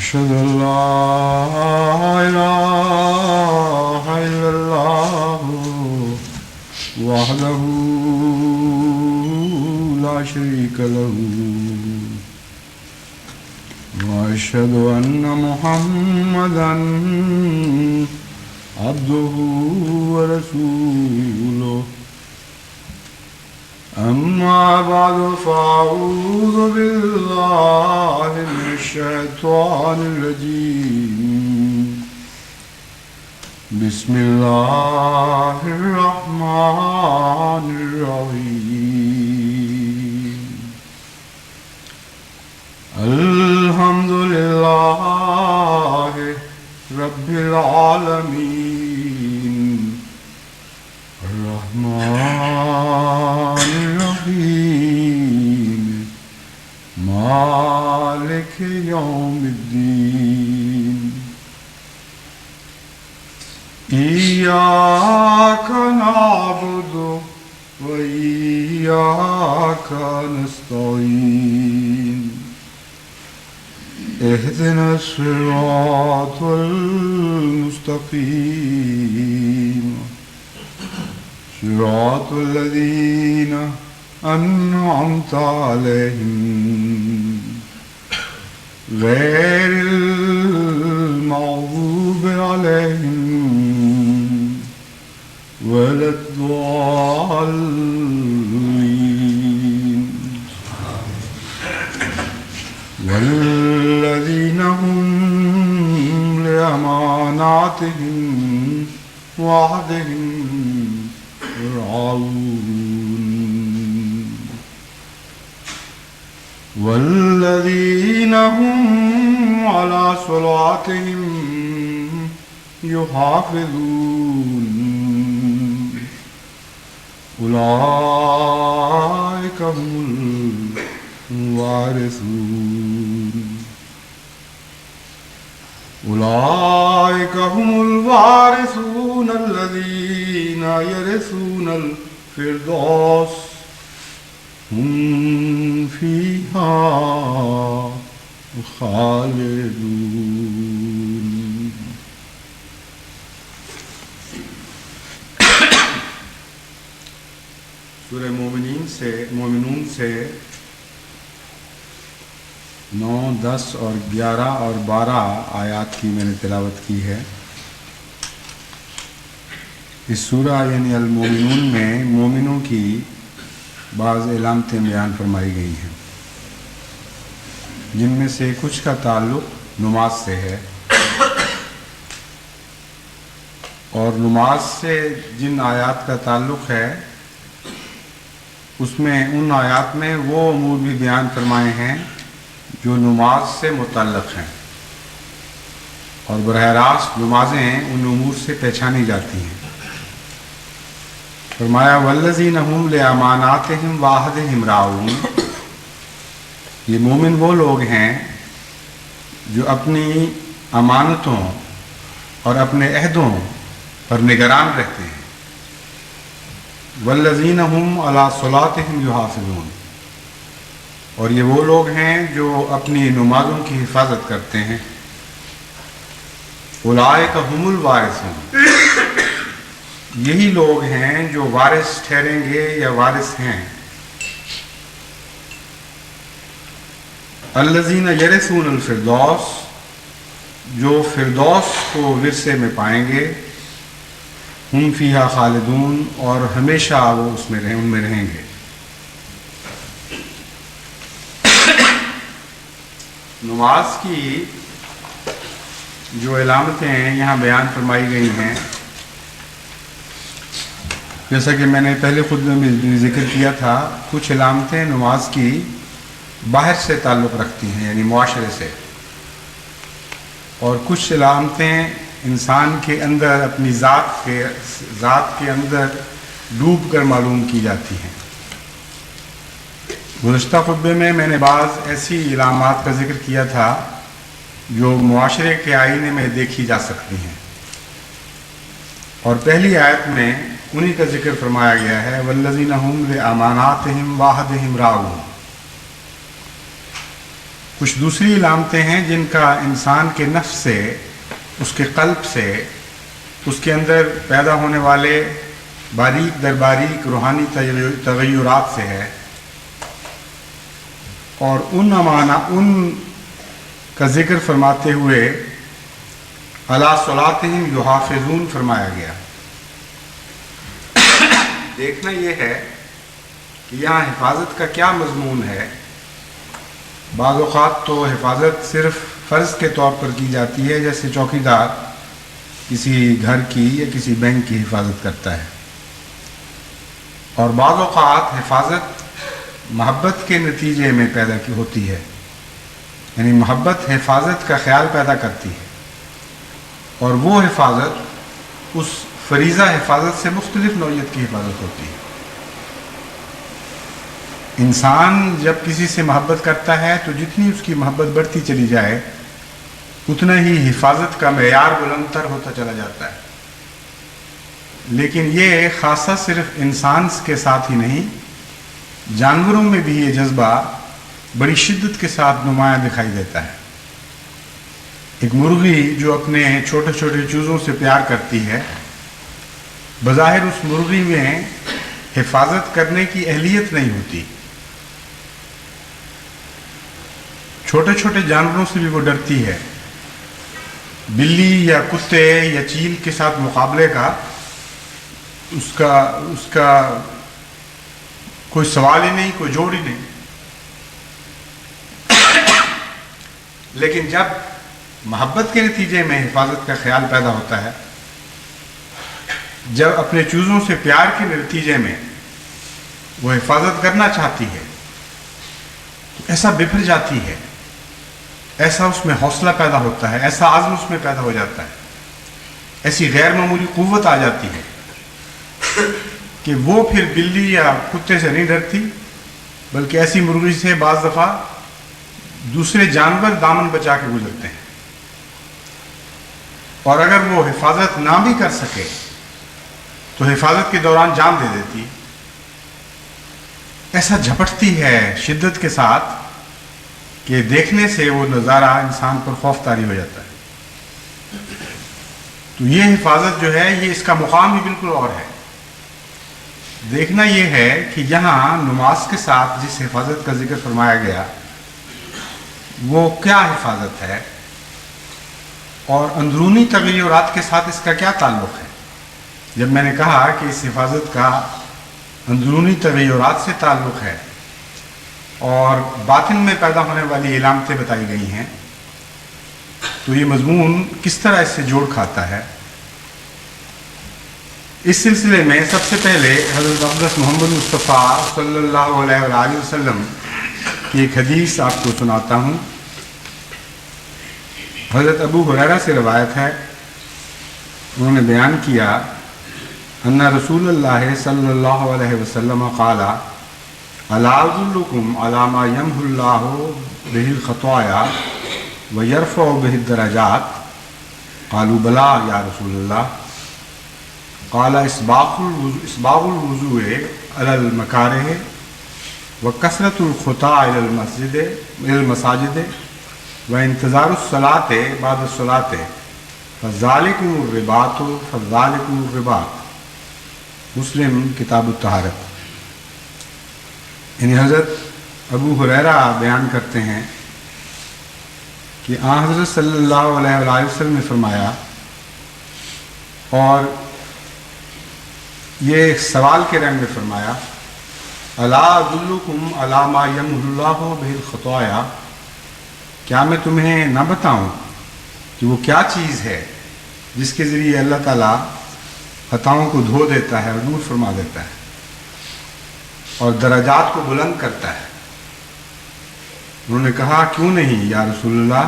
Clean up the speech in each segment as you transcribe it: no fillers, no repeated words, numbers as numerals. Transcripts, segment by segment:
أشهد أن لا إله إلا الله وحده لا شريك له وأشهد أن محمدا عبده ورسوله أما بعد فأعوذ بالله من الشيطان الرجيم بسم الله الرحمن الرحيم الحمد لله رب العالمين الرحمن الرحيم مالك يوم الدين إياك نعبد وإياك نستعين اهدنا الصراط المستقيم صراط الذين أنعمت عليهم غير المغضوب عليهم ولا الضالين والذين هم لأماناتهم وعهدهم راعون والذين هم على صلاتهم يحافظون أولئك هم الوارثون أولئك هم الوارثون الذين يرثون الفردوس هم فيها خالدون. سورہ مومنون سے 9, 10 اور 11 اور 12 آیات کی میں نے تلاوت کی ہے. اس سورہ یعنی المومنون میں مومنوں کی بعض علامتیں بیان فرمائی گئی ہیں، جن میں سے کچھ کا تعلق نماز سے ہے، اور نماز سے جن آیات کا تعلق ہے اس میں ان آیات میں وہ امور بھی بیان فرمائے ہیں جو نماز سے متعلق ہیں، اور براہ راست نمازیں ان امور سے پہچانی جاتی ہیں. فرمایا والذین هم لأماناتهم وعہدہم راعون، یہ مومن وہ لوگ ہیں جو اپنی امانتوں اور اپنے عہدوں پر نگران رہتے ہیں. والذین هم علی صلاتہم یحافظون، اور یہ وہ لوگ ہیں جو اپنی نمازوں کی حفاظت کرتے ہیں. اولئک هم الوارثون، یہی لوگ ہیں جو وارث ٹھہریں گے یا وارث ہیں. الذین یرثون الفردوس، جو فردوس کو ورثے میں پائیں گے. ہم فیہا خالدون، اور ہمیشہ وہ ان میں رہیں گے. نماز کی جو علامتیں یہاں بیان فرمائی گئی ہیں، جیسا کہ میں نے پہلے خود میں ذکر کیا تھا، کچھ علامتیں نماز کی باہر سے تعلق رکھتی ہیں یعنی معاشرے سے، اور کچھ علامتیں انسان کے اندر اپنی ذات کے اندر ڈوب کر معلوم کی جاتی ہیں. گزشتہ خطبے میں نے بعض ایسی علامات کا ذکر کیا تھا جو معاشرے کے آئینے میں دیکھی جا سکتی ہیں، اور پہلی آیت میں انہی کا ذکر فرمایا گیا ہے والذین هم لأماناتهم وعہدہم راعون. کچھ دوسری علامتیں ہیں جن کا انسان کے نفس سے، اس کے قلب سے، اس کے اندر پیدا ہونے والے باریک در باریک روحانی تغیرات سے ہے، اور ان کا ذکر فرماتے ہوئے علی صلاتہم یحافظون فرمایا گیا۔ دیکھنا یہ ہے کہ یہاں حفاظت کا کیا مضمون ہے۔ بعض اوقات تو حفاظت صرف فرض کے طور پر کی جاتی ہے، جیسے چوکیدار کسی گھر کی یا کسی بینک کی حفاظت کرتا ہے، اور بعض اوقات حفاظت محبت کے نتیجے میں پیدا کی ہوتی ہے، یعنی محبت حفاظت کا خیال پیدا کرتی ہے، اور وہ حفاظت اس فریضہ حفاظت سے مختلف نوعیت کی حفاظت ہوتی ہے۔ انسان جب کسی سے محبت کرتا ہے تو جتنی اس کی محبت بڑھتی چلی جائے اتنا ہی حفاظت کا معیار بلند تر ہوتا چلا جاتا ہے، لیکن یہ خاصہ صرف انسان کے ساتھ ہی نہیں، جانوروں میں بھی یہ جذبہ بڑی شدت کے ساتھ نمایاں دکھائی دیتا ہے۔ ایک مرغی جو اپنے چھوٹے چھوٹے چوزوں سے پیار کرتی ہے، بظاہر اس مرغی میں حفاظت کرنے کی اہلیت نہیں ہوتی، چھوٹے چھوٹے جانوروں سے بھی وہ ڈرتی ہے، بلی یا کتے یا چیل کے ساتھ مقابلے کا اس کا کوئی سوال ہی نہیں، کوئی جوڑ ہی نہیں۔ لیکن جب محبت کے نتیجے میں حفاظت کا خیال پیدا ہوتا ہے، جب اپنے چوزوں سے پیار کے نتیجے میں وہ حفاظت کرنا چاہتی ہے تو ایسا بپھر جاتی ہے، ایسا اس میں حوصلہ پیدا ہوتا ہے، ایسا عزم اس میں پیدا ہو جاتا ہے، ایسی غیر معمولی قوت آ جاتی ہے کہ وہ پھر بلی یا کتے سے نہیں ڈرتی، بلکہ ایسی مرغی سے بعض دفعہ دوسرے جانور دامن بچا کے گزرتے ہیں، اور اگر وہ حفاظت نہ بھی کر سکے تو حفاظت کے دوران جان دے دیتی، ایسا جھپٹتی ہے شدت کے ساتھ کہ دیکھنے سے وہ نظارہ انسان پر خوف طاری ہو جاتا ہے۔ تو یہ حفاظت جو ہے، یہ اس کا مقام بھی بالکل اور ہے۔ دیکھنا یہ ہے کہ یہاں نماز کے ساتھ جس حفاظت کا ذکر فرمایا گیا وہ کیا حفاظت ہے، اور اندرونی تغیرات کے ساتھ اس کا کیا تعلق ہے۔ جب میں نے کہا کہ اس حفاظت کا اندرونی تغیرات سے تعلق ہے اور باطن میں پیدا ہونے والی علامتیں بتائی گئی ہیں، تو یہ مضمون کس طرح اس سے جوڑ کھاتا ہے۔ اس سلسلے میں سب سے پہلے حضرت اقدس محمد مصطفیٰ صلی اللہ علیہ وآلہ وسلم کی ایک حدیث آپ کو سناتا ہوں۔ حضرت ابو ہریرہ سے روایت ہے، انہوں نے بیان کیا ان رسول اللہ صلی اللہ علیہ وسلم قال الا ادلکم علی ما یمحو اللہ بہ الخطایا ویرفع بہ الدرجات، قالوا بلا یا رسول اللہ، قال اسباغ الوضوء علی المکارہ وکثرۃ الخطا الی المساجد وانتظار الصلاة بعد الصلاة فذالکم الرباط فذالکم الرباط، مسلم کتاب الطہارت۔ یعنی حضرت ابو ہریرہ بیان کرتے ہیں کہ آن حضرت صلی اللہ علیہ وآلہ وسلم نے فرمایا، اور یہ سوال کے رنگ میں فرمایا، الا ادلکم علی ما یمحو اللہ بہ الخطایا، کیا میں تمہیں نہ بتاؤں کہ وہ کیا چیز ہے جس کے ذریعے اللہ تعالیٰ خطاؤں کو دھو دیتا ہے اور دور فرما دیتا ہے اور درجات کو بلند کرتا ہے۔ انہوں نے کہا کیوں نہیں یا رسول اللہ؟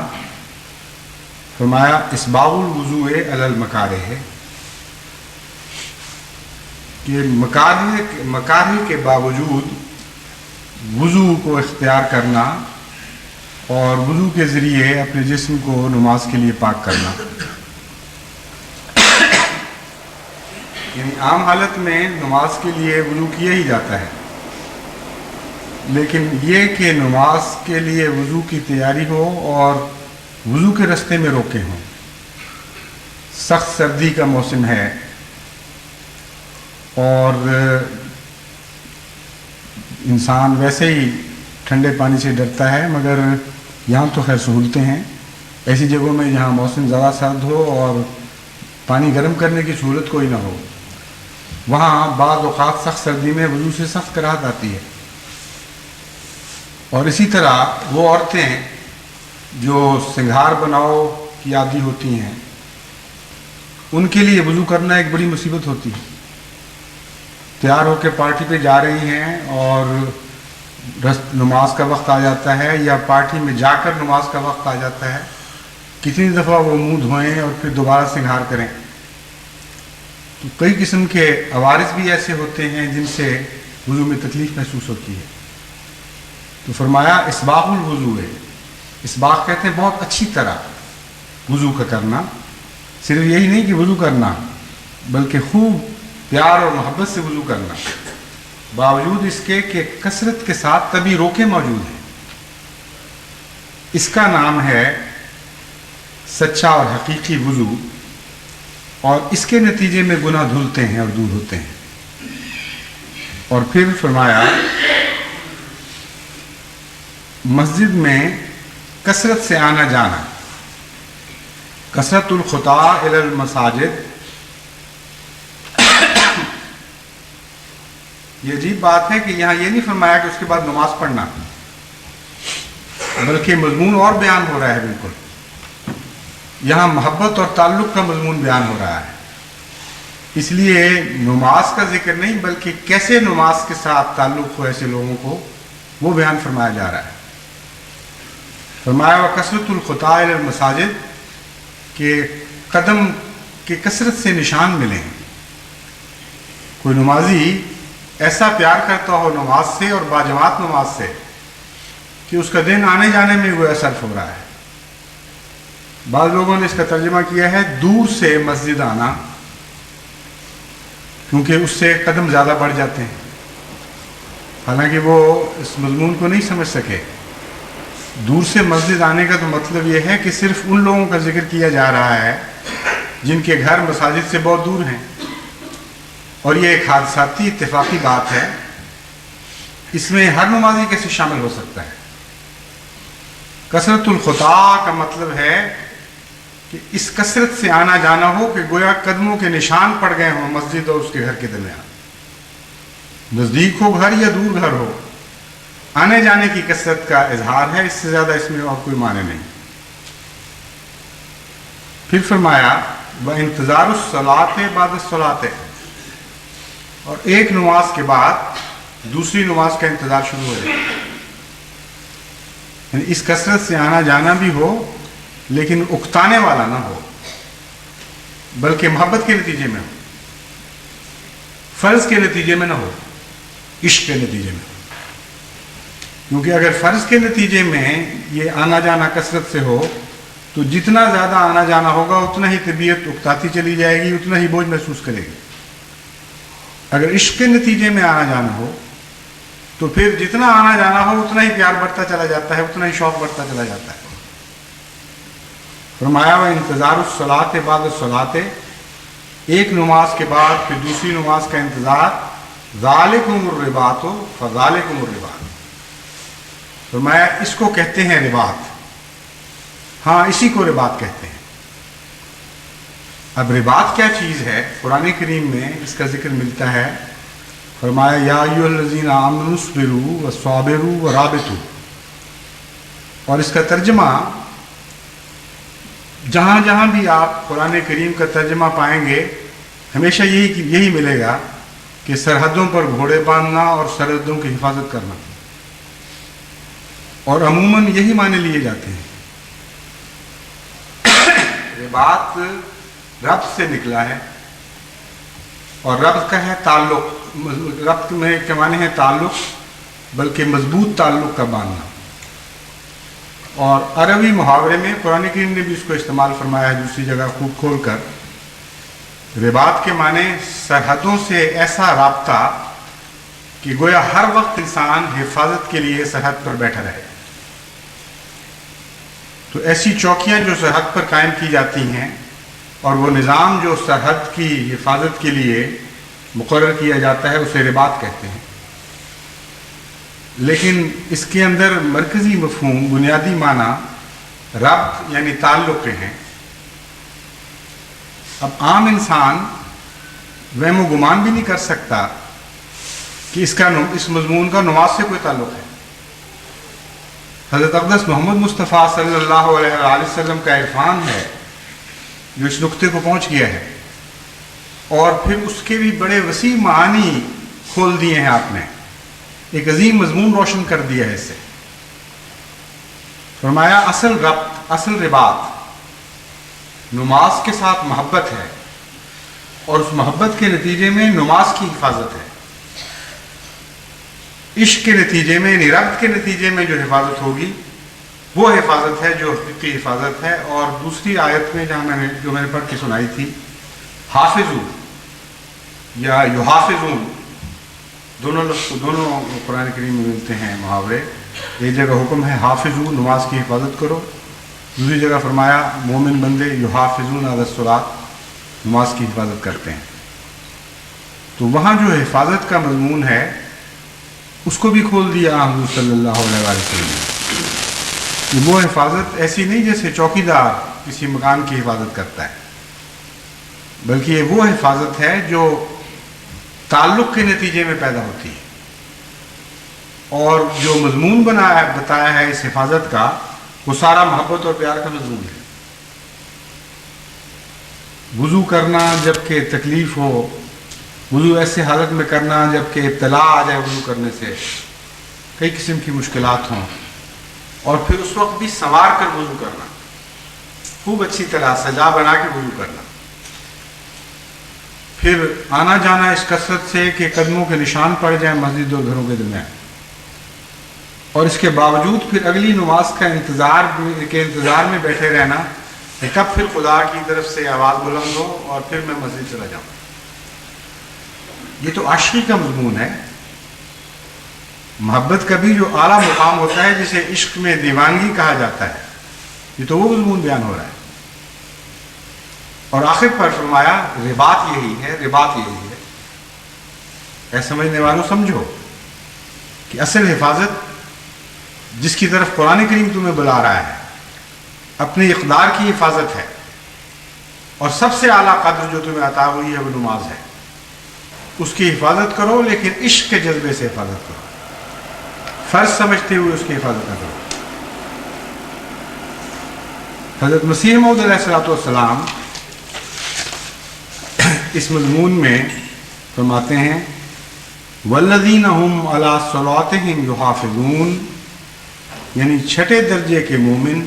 فرمایا اسباغ الوضوء علی المکارہ، کہ مکارہ کے باوجود وضو کو اختیار کرنا اور وضو کے ذریعے اپنے جسم کو نماز کے لیے پاک کرنا۔ یعنی عام حالت میں نماز کے لیے وضو کیا ہی جاتا ہے، لیکن یہ کہ نماز کے لیے وضو کی تیاری ہو اور وضو کے راستے میں روکے ہوں. سخت سردی کا موسم ہے اور انسان ویسے ہی ٹھنڈے پانی سے ڈرتا ہے، مگر یہاں تو خیر سہولتیں ہیں. ایسی جگہوں میں جہاں موسم زیادہ سرد ہو اور پانی گرم کرنے کی سہولت کوئی نہ ہو، وہاں بعض اوقات سخت سردی میں وضو سے سخت کراہت آتی ہے. اور اسی طرح وہ عورتیں جو سنگھار بناؤ کی عادی ہوتی ہیں، ان کے لیے وضو کرنا ایک بڑی مصیبت ہوتی ہے. تیار ہو کے پارٹی پہ جا رہی ہیں اور نماز کا وقت آ جاتا ہے، یا پارٹی میں جا کر نماز کا وقت آ جاتا ہے، کتنی دفعہ وہ منہ دھوئیں اور پھر دوبارہ سنگھار کریں. تو کئی قسم کے عوارض بھی ایسے ہوتے ہیں جن سے وضو میں تکلیف محسوس ہوتی ہے. تو فرمایا اسباغ الوضو ہے. اسباغ کہتے ہیں بہت اچھی طرح وضو کا کرنا. صرف یہی نہیں کہ وضو کرنا، بلکہ خوب پیار اور محبت سے وضو کرنا، باوجود اس کے کہ کثرت کے ساتھ تبھی روکے موجود ہیں. اس کا نام ہے سچا اور حقیقی وضو، اور اس کے نتیجے میں گناہ دھلتے ہیں اور دور ہوتے ہیں. اور پھر فرمایا مسجد میں کثرت سے آنا جانا، کثرت الخطا الی المساجد. یہ عجیب بات ہے کہ یہاں یہ نہیں فرمایا کہ اس کے بعد نماز پڑھنا، بلکہ مضمون اور بیان ہو رہا ہے. بالکل یہاں محبت اور تعلق کا مضمون بیان ہو رہا ہے. اس لیے نماز کا ذکر نہیں، بلکہ کیسے نماز کے ساتھ تعلق ہو ایسے لوگوں کو، وہ بیان فرمایا جا رہا ہے. فرمایا وکثرت الخطا الی المساجد، کہ قدم کے کثرت سے نشان ملیں. کوئی نمازی ایسا پیار کرتا ہو نماز سے اور باجماعت نماز سے کہ اس کا دن آنے جانے میں وہ صرف ہو رہا ہے. بعض لوگوں نے اس کا ترجمہ کیا ہے دور سے مسجد آنا، کیونکہ اس سے قدم زیادہ بڑھ جاتے ہیں. حالانکہ وہ اس مضمون کو نہیں سمجھ سکے. دور سے مسجد آنے کا تو مطلب یہ ہے کہ صرف ان لوگوں کا ذکر کیا جا رہا ہے جن کے گھر مساجد سے بہت دور ہیں، اور یہ ایک حادثاتی اتفاقی بات ہے. اس میں ہر نمازی کیسے شامل ہو سکتا ہے. کثرت الخطا کا مطلب ہے کہ اس کثرت سے آنا جانا ہو کہ گویا قدموں کے نشان پڑ گئے ہوں مسجد اور اس کے گھر کے درمیان. نزدیک ہو گھر یا دور گھر ہو، آنے جانے کی کثرت کا اظہار ہے. اس سے زیادہ اس میں اور کوئی معنی نہیں. پھر فرمایا وانتظار الصلاۃ بعد الصلاۃ، اور ایک نماز کے بعد دوسری نماز کا انتظار شروع ہو جائے. یعنی اس کثرت سے آنا جانا بھی ہو، لیکن اکتانے والا نہ ہو، بلکہ محبت کے نتیجے میں ہو، فرض کے نتیجے میں نہ ہو، عشق کے نتیجے میں. کیونکہ اگر فرض کے نتیجے میں یہ آنا جانا کثرت سے ہو تو جتنا زیادہ آنا جانا ہوگا اتنا ہی طبیعت اکتاتی چلی جائے گی، اتنا ہی بوجھ محسوس کرے گی. اگر عشق کے نتیجے میں آنا جانا ہو تو پھر جتنا آنا جانا ہو اتنا ہی پیار بڑھتا چلا جاتا ہے، اتنا ہی شوق بڑھتا چلا جاتا ہے. فرمایا وانتظار الصلاۃ بعد الصلاۃ، ایک نماز کے بعد پھر دوسری نماز کا انتظار. ذالکم الرباط فذالکم الرباط، فرمایا اس کو کہتے ہیں رباط. ہاں اسی کو رباط کہتے ہیں. اب رباط کیا چیز ہے؟ قرآن کریم میں اس کا ذکر ملتا ہے. فرمایا یا ایھا الذین آمنوا اصبروا وصابروا ورابطوا، اور اس کا ترجمہ جہاں جہاں بھی آپ قرآن کریم کا ترجمہ پائیں گے ہمیشہ یہی ملے گا کہ سرحدوں پر گھوڑے باندھنا اور سرحدوں کی حفاظت کرنا، اور عموماً یہی معنی لیے جاتے ہیں. رباط ربط سے نکلا ہے، اور ربط کا ہے تعلق. ربط میں کے معنی ہے تعلق، بلکہ مضبوط تعلق کا باندھنا. اور عربی محاورے میں قرآن کریم نے بھی اس کو استعمال فرمایا ہے دوسری جگہ خوب کھول کر. رباط کے معنی سرحدوں سے ایسا رابطہ کہ گویا ہر وقت انسان حفاظت کے لیے سرحد پر بیٹھا رہے. تو ایسی چوکیاں جو سرحد پر قائم کی جاتی ہیں اور وہ نظام جو سرحد کی حفاظت کے لیے مقرر کیا جاتا ہے اسے رباط کہتے ہیں. لیکن اس کے اندر مرکزی مفہوم، بنیادی معنی ربط یعنی تعلق کے ہیں. اب عام انسان وہم و گمان بھی نہیں کر سکتا کہ اس مضمون کا نماز سے کوئی تعلق ہے. حضرت اقدس محمد مصطفیٰ صلی اللہ علیہ وآلہ وسلم کا عرفان ہے جو اس نقطے کو پہنچ گیا ہے، اور پھر اس کے بھی بڑے وسیع معانی کھول دیے ہیں. آپ نے ایک عظیم مضمون روشن کر دیا ہے. اس سے فرمایا اصل ربط، اصل رباط نماز کے ساتھ محبت ہے، اور اس محبت کے نتیجے میں نماز کی حفاظت ہے. عشق کے نتیجے میں، یعنی ربط کے نتیجے میں جو حفاظت ہوگی وہ حفاظت ہے جو حقیقی حفاظت ہے. اور دوسری آیت میں جو میں نے پڑھ کے سنائی تھی، حافظو یا یحافظون، دونوں قرآن کریم میں ملتے ہیں محاورے. ایک جگہ حکم ہے حافظو، نماز کی حفاظت کرو. دوسری جگہ فرمایا مومن بندے یحافظون علی الصلاۃ، نماز کی حفاظت کرتے ہیں. تو وہاں جو حفاظت کا مضمون ہے اس کو بھی کھول دیا حضور صلی اللہ علیہ وسلم نے. وہ حفاظت ایسی نہیں جیسے چوکیدار کسی مکان کی حفاظت کرتا ہے، بلکہ یہ وہ حفاظت ہے جو تعلق کے نتیجے میں پیدا ہوتی ہے. اور جو مضمون بتایا ہے اس حفاظت کا، وہ سارا محبت اور پیار کا مضمون ہے. وضو کرنا جبکہ تکلیف ہو، وضو ایسے حالت میں کرنا جبکہ ابتلا آ جائے وضو کرنے سے، کئی قسم کی مشکلات ہوں، اور پھر اس وقت بھی سنوار کر وضو کرنا، خوب اچھی طرح سجا بنا کے وضو کرنا. پھر آنا جانا اس کثرت سے کہ قدموں کے نشان پڑ جائیں مسجد اور گھروں کے درمیان، اور اس کے باوجود پھر اگلی نماز کا انتظار میں بیٹھے رہنا کہ کب پھر خدا کی طرف سے آواز بلند ہو اور پھر میں مسجد چلا جاؤں. یہ تو عاشقی کا مضمون ہے. محبت کا بھی جو اعلیٰ مقام ہوتا ہے جسے عشق میں دیوانگی کہا جاتا ہے، یہ تو وہ مضمون بیان ہو رہا ہے. اور آخر پر فرمایا رباط یہی ہے، رباط یہی ہے. اے سمجھنے والوں سمجھو کہ اصل حفاظت جس کی طرف قرآن کریم تمہیں بلا رہا ہے اپنی اقدار کی حفاظت ہے، اور سب سے اعلیٰ قدر جو تمہیں عطا ہوئی ہے وہ نماز ہے. اس کی حفاظت کرو، لیکن عشق کے جذبے سے حفاظت کرو، فرض سمجھتے ہوئے اس کی حفاظت نہ کرو. حضرت مسیح موعود علیہ السلام اس مضمون میں فرماتے ہیں والذین هم علی صلاتهم یحافظون، یعنی چھٹے درجے کے مومن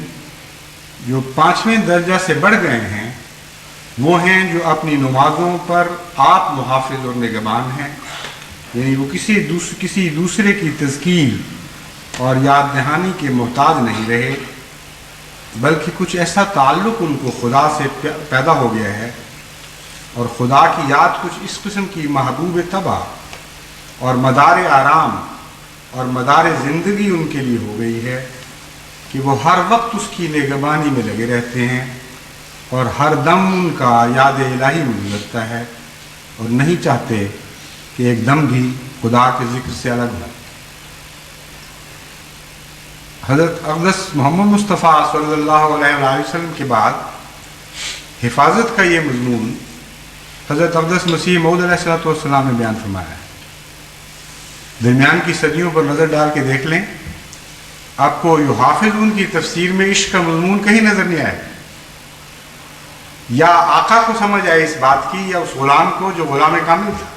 جو پانچویں درجہ سے بڑھ گئے ہیں وہ ہیں جو اپنی نمازوں پر آپ محافظ اور نگہبان ہیں. یعنی وہ کسی دوسرے کی تذکیر اور یاد دہانی کے محتاج نہیں رہے، بلکہ کچھ ایسا تعلق ان کو خدا سے پیدا ہو گیا ہے، اور خدا کی یاد کچھ اس قسم کی محبوب طبع اور مدار آرام اور مدار زندگی ان کے لیے ہو گئی ہے کہ وہ ہر وقت اس کی نگہبانی میں لگے رہتے ہیں، اور ہر دم ان کا یاد الہی میں گزرتا ہے، اور نہیں چاہتے کہ ایک دم بھی خدا کے ذکر سے الگ ہو. حضرت اقدس محمد مصطفیٰ صلی اللہ علیہ وآلہ وسلم کے بعد حفاظت کا یہ مضمون حضرت اقدس مسیح موعود علیہ السلام نے بیان فرمایا ہے. درمیان کی صدیوں پر نظر ڈال کے دیکھ لیں، آپ کو یحافظون کی تفسیر میں عشق کا مضمون کہیں نظر نہیں آئے. یا آقا کو سمجھ آئے اس بات کی، یا اس غلام کو جو غلام کامل تھا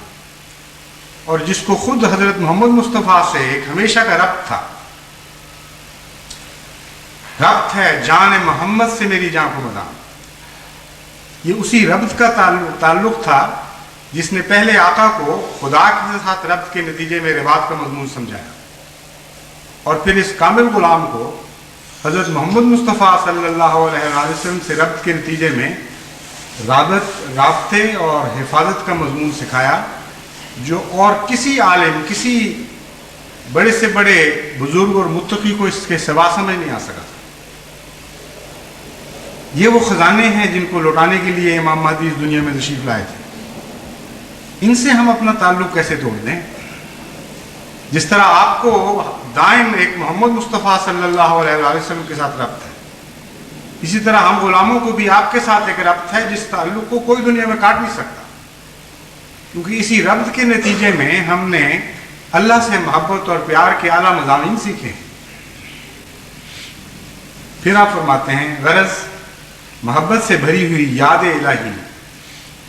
اور جس کو خود حضرت محمد مصطفیٰ سے ایک ہمیشہ کا ربط تھا. ربط ہے جان محمد سے میری جان کو مدام. یہ اسی ربط کا تعلق تھا جس نے پہلے آقا کو خدا کے ساتھ ربط کے نتیجے میں رباط کا مضمون سمجھایا، اور پھر اس کامل غلام کو حضرت محمد مصطفیٰ صلی اللہ علیہ وسلم سے ربط کے نتیجے میں رابطے اور حفاظت کا مضمون سکھایا، جو اور کسی عالم، کسی بڑے سے بڑے بزرگ اور متقی کو اس کے سوا سمجھ نہیں آ سکا تھا۔ یہ وہ خزانے ہیں جن کو لوٹانے کے لیے امام مہدی اس دنیا میں تشریف لائے تھے۔ ان سے ہم اپنا تعلق کیسے توڑ دیں؟ جس طرح آپ کو دائم ایک محمد مصطفیٰ صلی اللہ علیہ وسلم کے ساتھ ربط ہے، اسی طرح ہم غلاموں کو بھی آپ کے ساتھ ایک ربط ہے جس تعلق کو کوئی دنیا میں کاٹ نہیں سکتا، کیونکہ اسی ربط کے نتیجے میں ہم نے اللہ سے محبت اور پیار کے اعلیٰ مضامین سیکھے ہیں۔ پھر آپ فرماتے ہیں غرض محبت سے بھری ہوئی یاد الہی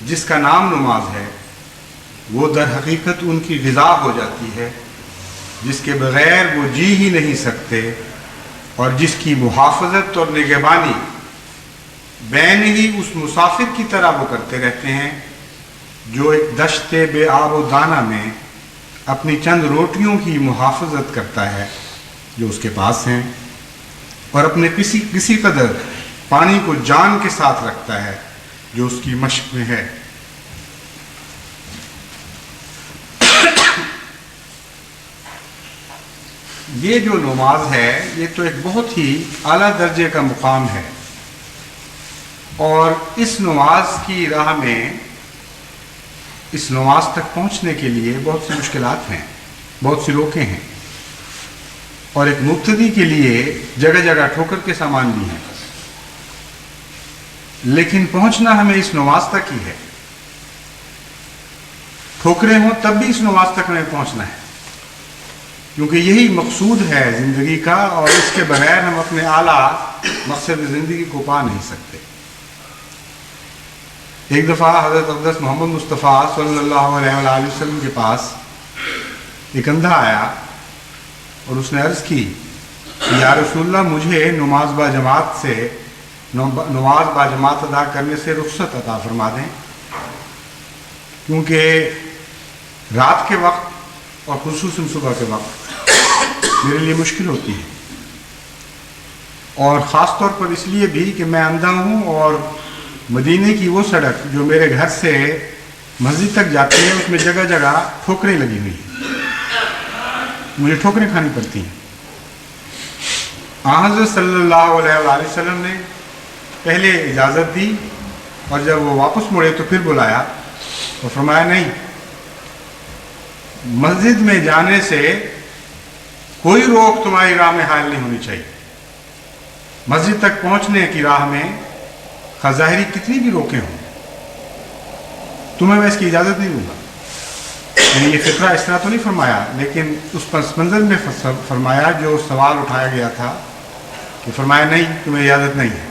جس کا نام نماز ہے، وہ در حقیقت ان کی غذا ہو جاتی ہے جس کے بغیر وہ جی ہی نہیں سکتے، اور جس کی محافظت اور نگہبانی بین ہی اس مسافر کی طرح وہ کرتے رہتے ہیں جو ایک دشت بے آب و دانہ میں اپنی چند روٹیوں کی محافظت کرتا ہے جو اس کے پاس ہیں، اور اپنے کسی قدر پانی کو جان کے ساتھ رکھتا ہے جو اس کی مشق میں ہے۔ یہ جو نماز ہے یہ تو ایک بہت ہی اعلیٰ درجے کا مقام ہے، اور اس نماز کی راہ میں، اس نماز تک پہنچنے کے لیے بہت سی مشکلات ہیں، بہت سی روکیں ہیں، اور ایک مبتدی کے لیے جگہ جگہ ٹھوکر کے سامان بھی ہیں، لیکن پہنچنا ہمیں اس نماز تک ہی ہے۔ ٹھوکریں ہوں تب بھی اس نماز تک ہمیں پہنچنا ہے، کیونکہ یہی مقصود ہے زندگی کا، اور اس کے بغیر ہم اپنے اعلیٰ مقصد زندگی کو پا نہیں سکتے۔ ایک دفعہ حضرت اقدس محمد مصطفیٰ صلی اللہ علیہ وآلہ وسلم کے پاس ایک اندھا آیا اور اس نے عرض کی کہ یا رسول اللہ مجھے نماز با جماعت ادا کرنے سے رخصت عطا فرما دیں، کیونکہ رات کے وقت اور خصوصاً صبح کے وقت میرے لیے مشکل ہوتی ہے، اور خاص طور پر اس لیے بھی کہ میں اندھا ہوں، اور مدینے کی وہ سڑک جو میرے گھر سے مسجد تک جاتی ہے اس میں جگہ جگہ ٹھوکریں لگی ہوئی ہیں، مجھے ٹھوکریں کھانی پڑتی ہیں۔ حضرت صلی اللہ علیہ وآلہ وسلم نے پہلے اجازت دی، اور جب وہ واپس مڑے تو پھر بلایا اور فرمایا نہیں، مسجد میں جانے سے کوئی روک تمہاری راہ میں حائل نہیں ہونی چاہیے۔ مسجد تک پہنچنے کی راہ میں خواہ ظاہری کتنی بھی روکیں ہوں، تمہیں میں اس کی اجازت نہیں دوں گا۔ یعنی یہ فقرہ اس طرح تو نہیں فرمایا، لیکن اس پس منظر میں فرمایا جو سوال اٹھایا گیا تھا، کہ فرمایا نہیں، تمہیں اجازت نہیں ہے۔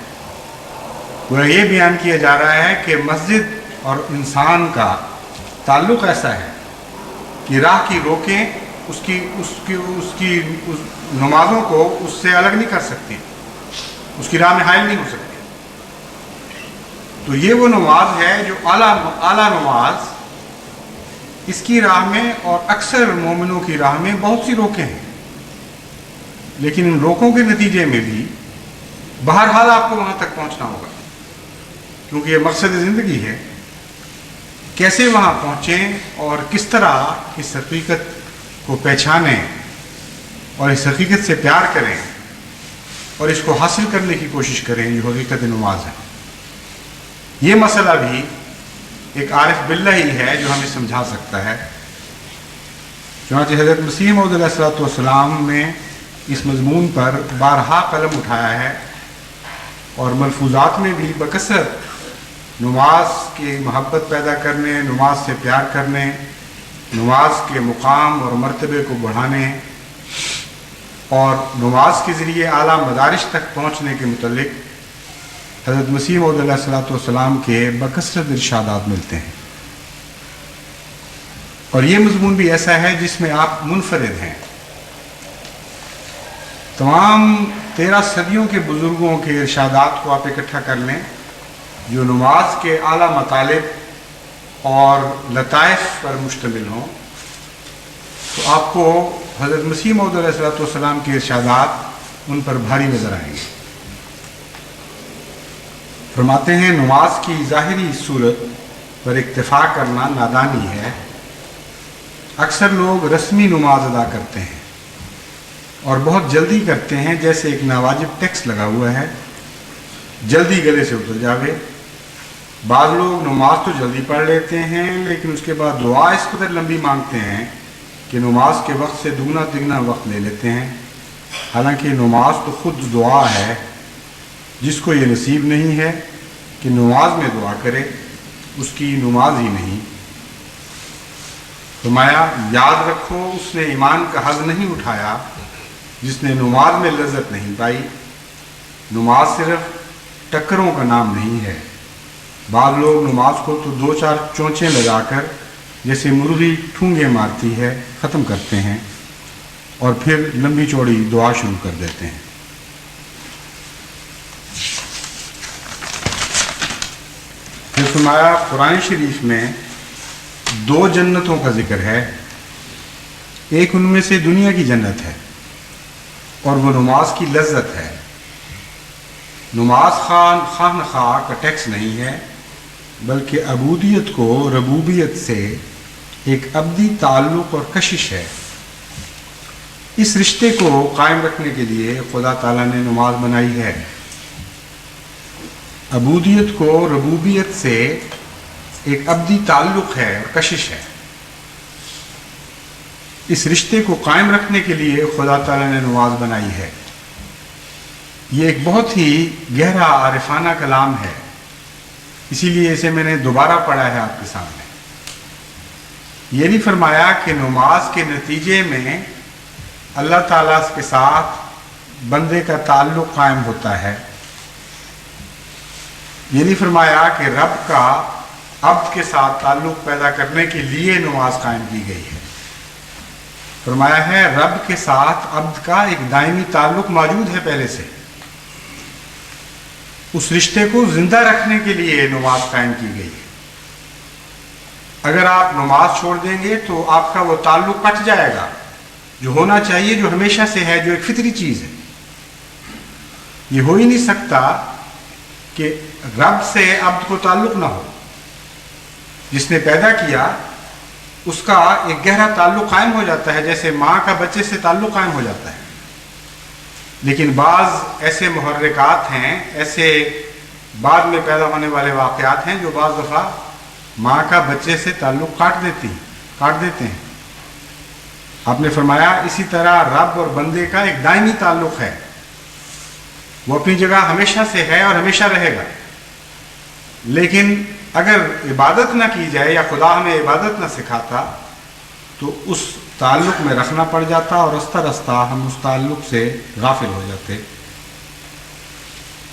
وہ یہ بیان کیا جا رہا ہے کہ مسجد اور انسان کا تعلق ایسا ہے کہ راہ کی روکیں اس کی نمازوں کو اس سے الگ نہیں کر سکتی، اس کی راہ میں حائل نہیں ہو سکتی۔ تو یہ وہ نماز ہے جو اعلیٰ نماز، اس کی راہ میں اور اکثر مومنوں کی راہ میں بہت سی روکیں ہیں، لیکن ان روکوں کے نتیجے میں بھی بہرحال آپ کو وہاں تک پہنچنا ہوگا، کیونکہ یہ مقصد زندگی ہے۔ کیسے وہاں پہنچیں اور کس طرح اس حقیقت کو پہچانیں اور اس حقیقت سے پیار کریں اور اس کو حاصل کرنے کی کوشش کریں جو حقیقت نماز ہے، یہ مسئلہ بھی ایک عارف باللہ ہی ہے جو ہمیں سمجھا سکتا ہے۔ چنانچہ حضرت مسیح موعود علیہ الصلوۃ والسلام نے اس مضمون پر بارہا قلم اٹھایا ہے، اور ملفوظات میں بھی بکثرت نماز کی محبت پیدا کرنے، نماز سے پیار کرنے، نماز کے مقام اور مرتبے کو بڑھانے اور نماز کے ذریعے اعلیٰ مدارج تک پہنچنے کے متعلق حضرت مسیح موعود علیہ الصلوۃ والسلام کے بکثرت ارشادات ملتے ہیں۔ اور یہ مضمون بھی ایسا ہے جس میں آپ منفرد ہیں۔ تمام 13 صدیوں کے بزرگوں کے ارشادات کو آپ اکٹھا کر لیں جو نماز کے اعلیٰ مطالب اور لطائف پر مشتمل ہوں، تو آپ کو حضرت مسیح موعود علیہ الصلوۃ والسلام کے ارشادات ان پر بھاری نظر آئیں گے۔ فرماتے ہیں نماز کی ظاہری صورت پر اکتفا کرنا نادانی ہے، اکثر لوگ رسمی نماز ادا کرتے ہیں اور بہت جلدی کرتے ہیں، جیسے ایک ناواجب ٹیکس لگا ہوا ہے، جلدی گلے سے اتر جاوے۔ بعض لوگ نماز تو جلدی پڑھ لیتے ہیں لیکن اس کے بعد دعا اس قدر لمبی مانگتے ہیں کہ نماز کے وقت سے دگنا تگنا وقت لے لیتے ہیں، حالانکہ نماز تو خود دعا ہے۔ جس کو یہ نصیب نہیں ہے کہ نماز میں دعا کرے، اس کی نماز ہی نہیں۔ فرمایا یاد رکھو اس نے ایمان کا حظ نہیں اٹھایا جس نے نماز میں لذت نہیں پائی۔ نماز صرف ٹکروں کا نام نہیں ہے۔ بعض لوگ نماز کو تو 2-4 چونچیں لگا کر جیسے مرغی ٹھونگے مارتی ہے ختم کرتے ہیں اور پھر لمبی چوڑی دعا شروع کر دیتے ہیں۔ پھر فرمایا قرآن شریف میں 2 جنتوں کا ذکر ہے، ایک ان میں سے دنیا کی جنت ہے اور وہ نماز کی لذت ہے۔ نماز خواہ نخواہ کا ٹیکس نہیں ہے، بلکہ عبودیت کو ربوبیت سے ایک ابدی تعلق اور کشش ہے۔ اس رشتے کو قائم رکھنے کے لیے خدا تعالیٰ نے نماز بنائی ہے۔ عبودیت کو ربوبیت سے ایک ابدی تعلق ہے اور کشش ہے۔ اس رشتے کو قائم رکھنے کے لیے خدا تعالیٰ نے نماز بنائی ہے۔ یہ ایک بہت ہی گہرا عارفانہ کلام ہے، اسی لیے اسے میں نے دوبارہ پڑھا ہے آپ کے سامنے۔ یہ نہیں فرمایا کہ نماز کے نتیجے میں اللہ تعالیٰ کے ساتھ بندے کا تعلق قائم ہوتا ہے۔ یہ نہیں فرمایا کہ رب کا عبد کے ساتھ تعلق پیدا کرنے کے لیے نماز قائم کی گئی ہے۔ فرمایا ہے رب کے ساتھ عبد کا ایک دائمی تعلق موجود ہے پہلے سے، اس رشتے کو زندہ رکھنے کے لیے نماز قائم کی گئی ہے۔ اگر آپ نماز چھوڑ دیں گے تو آپ کا وہ تعلق کٹ جائے گا جو ہونا چاہیے، جو ہمیشہ سے ہے، جو ایک فطری چیز ہے۔ یہ ہو ہی نہیں سکتا کہ رب سے عبد کو تعلق نہ ہو۔ جس نے پیدا کیا اس کا ایک گہرا تعلق قائم ہو جاتا ہے، جیسے ماں کا بچے سے تعلق قائم ہو جاتا ہے۔ لیکن بعض ایسے محرکات ہیں، ایسے بعد میں پیدا ہونے والے واقعات ہیں جو بعض دفعہ ماں کا بچے سے تعلق کاٹ دیتے ہیں۔ آپ نے فرمایا اسی طرح رب اور بندے کا ایک دائمی تعلق ہے، وہ اپنی جگہ ہمیشہ سے ہے اور ہمیشہ رہے گا۔ لیکن اگر عبادت نہ کی جائے یا خدا ہمیں عبادت نہ سکھاتا تو اس تعلق میں رکھنا پڑ جاتا اور رستہ رستہ ہم اس تعلق سے غافل ہو جاتے۔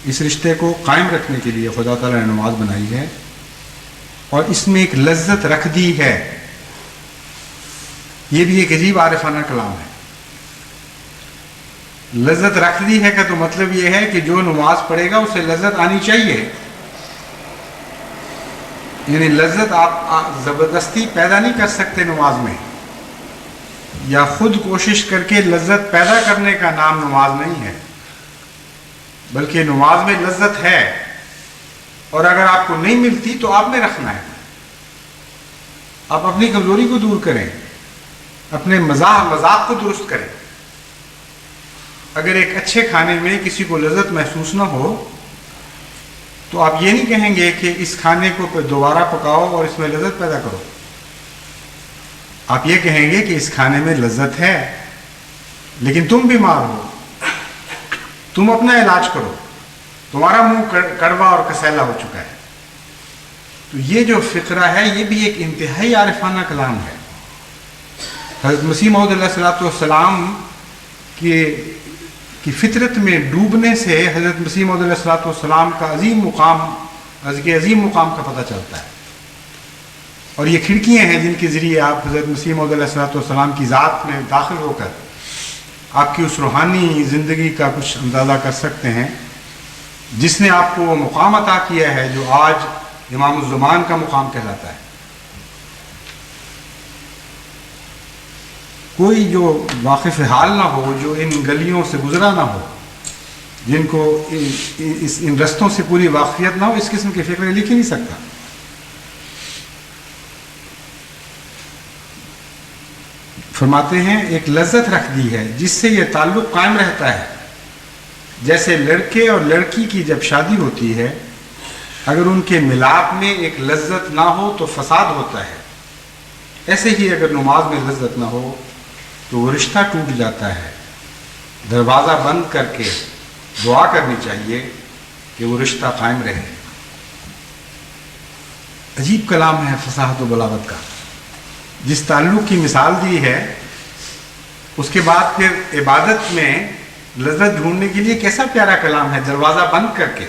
اس رشتے کو قائم رکھنے کے لیے خدا تعالیٰ نے نماز بنائی ہے اور اس میں ایک لذت رکھ دی ہے۔ یہ بھی ایک عجیب عارفانہ کلام ہے۔ لذت رکھ دی ہے کا تو مطلب یہ ہے کہ جو نماز پڑھے گا اسے لذت آنی چاہیے، یعنی لذت آپ زبردستی پیدا نہیں کر سکتے نماز میں، یا خود کوشش کر کے لذت پیدا کرنے کا نام نماز نہیں ہے، بلکہ نماز میں لذت ہے، اور اگر آپ کو نہیں ملتی تو آپ نے رکھنا ہے۔ آپ اپنی کمزوری کو دور کریں، اپنے مذاق کو درست کریں۔ اگر ایک اچھے کھانے میں کسی کو لذت محسوس نہ ہو تو آپ یہ نہیں کہیں گے کہ اس کھانے کو دوبارہ پکاؤ اور اس میں لذت پیدا کرو۔ آپ یہ کہیں گے کہ اس کھانے میں لذت ہے لیکن تم بیمار ہو، تم اپنا علاج کرو، تمہارا منہ کڑوا اور کسیلا ہو چکا ہے۔ تو یہ جو فقرہ ہے یہ بھی ایک انتہائی عارفانہ کلام ہے۔ حضرت مسیح موعود علیہ الصلوۃ والسلام کی فطرت میں ڈوبنے سے حضرت مسیح موعود علیہ الصلوۃ والسلام کا عظیم مقام کا پتہ چلتا ہے، اور یہ کھڑکیاں ہیں جن کے ذریعے آپ حضرت مسیح موعود علیہ الصلوۃ والسلام کی ذات میں داخل ہو کر آپ کی اس روحانی زندگی کا کچھ اندازہ کر سکتے ہیں جس نے آپ کو وہ مقام عطا کیا ہے جو آج امام الزمان کا مقام کہلاتا ہے۔ کوئی جو واقف حال نہ ہو، جو ان گلیوں سے گزرا نہ ہو، جن کو ان رستوں سے پوری واقفیت نہ ہو، اس قسم کے فقرے لکھ ہی نہیں سکتا۔ فرماتے ہیں ایک لذت رکھ دی ہے جس سے یہ تعلق قائم رہتا ہے. جیسے لڑکے اور لڑکی کی جب شادی ہوتی ہے اگر ان کے ملاپ میں ایک لذت نہ ہو تو فساد ہوتا ہے، ایسے ہی اگر نماز میں لذت نہ ہو تو وہ رشتہ ٹوٹ جاتا ہے. دروازہ بند کر کے دعا کرنی چاہیے کہ وہ رشتہ قائم رہے. عجیب کلام ہے فصاحت و بلاغت کا. جس تعلق کی مثال دی ہے اس کے بعد پھر عبادت میں لذت ڈھونڈنے کے لیے کیسا پیارا کلام ہے. دروازہ بند کر کے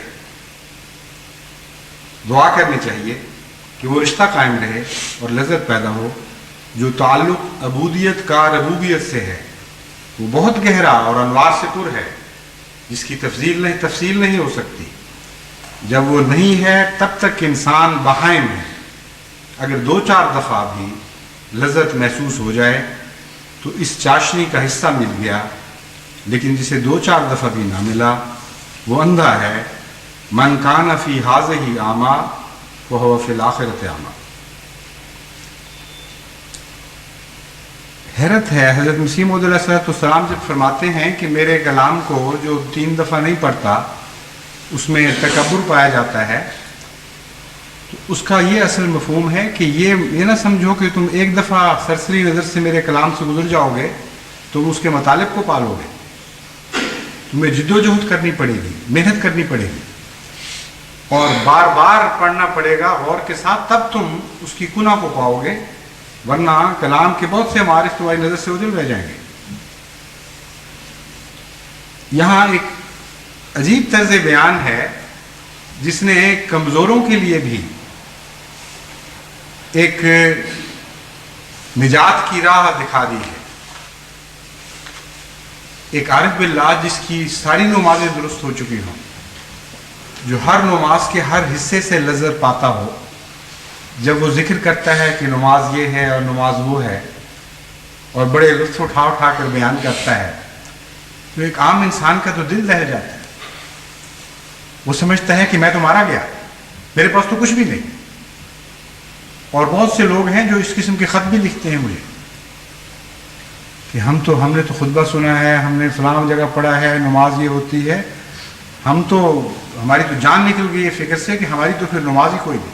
دعا کرنی چاہیے کہ وہ رشتہ قائم رہے اور لذت پیدا ہو. جو تعلق عبودیت کا ربوبیت سے ہے وہ بہت گہرا اور انوار سے پر ہے، جس کی تفصیل نہیں ہو سکتی. جب وہ نہیں ہے تب تک انسان بہائم ہے. اگر 2-4 دفعہ بھی لذت محسوس ہو جائے تو اس چاشنی کا حصہ مل گیا، لیکن جسے 2-4 دفعہ بھی نہ ملا وہ اندھا ہے. من کان فی ہذہ اعمی فہو فی الآخرۃ اعمی. حیرت ہے حضرت مسیح موعود علیہ السلام جب فرماتے ہیں کہ میرے کلام کو جو 3 دفعہ نہیں پڑھتا اس میں تکبر پایا جاتا ہے، تو اس کا یہ اصل مفہوم ہے کہ یہ نہ سمجھو کہ تم ایک دفعہ سرسری نظر سے میرے کلام سے گزر جاؤ گے تم اس کے مطالب کو پالو گے. تمہیں جد و جہد کرنی پڑے گی، محنت کرنی پڑے گی اور بار بار پڑھنا پڑے گا غور کے ساتھ، تب تم اس کی کنہ کو پاؤ گے، ورنہ کلام کے بہت سے معارف تمہاری نظر سے اوجھل رہ جائیں گے. یہاں ایک عجیب طرز بیان ہے جس نے کمزوروں کے لیے بھی ایک نجات کی راہ دکھا دی ہے. ایک عارف باللہ جس کی ساری نمازیں درست ہو چکی ہوں، جو ہر نماز کے ہر حصے سے لذت پاتا ہو، جب وہ ذکر کرتا ہے کہ نماز یہ ہے اور نماز وہ ہے اور بڑے لطف اٹھا کر بیان کرتا ہے، تو ایک عام انسان کا تو دل دہل جاتا ہے. وہ سمجھتا ہے کہ میں تو مارا گیا، میرے پاس تو کچھ بھی نہیں. اور بہت سے لوگ ہیں جو اس قسم کے خط بھی لکھتے ہیں مجھے کہ ہم نے تو خطبہ سنا ہے، ہم نے فلاں جگہ پڑھا ہے، نماز یہ ہوتی ہے، ہماری تو جان نکل گئی ہے فکر سے کہ ہماری تو پھر نماز ہی کوئی نہیں.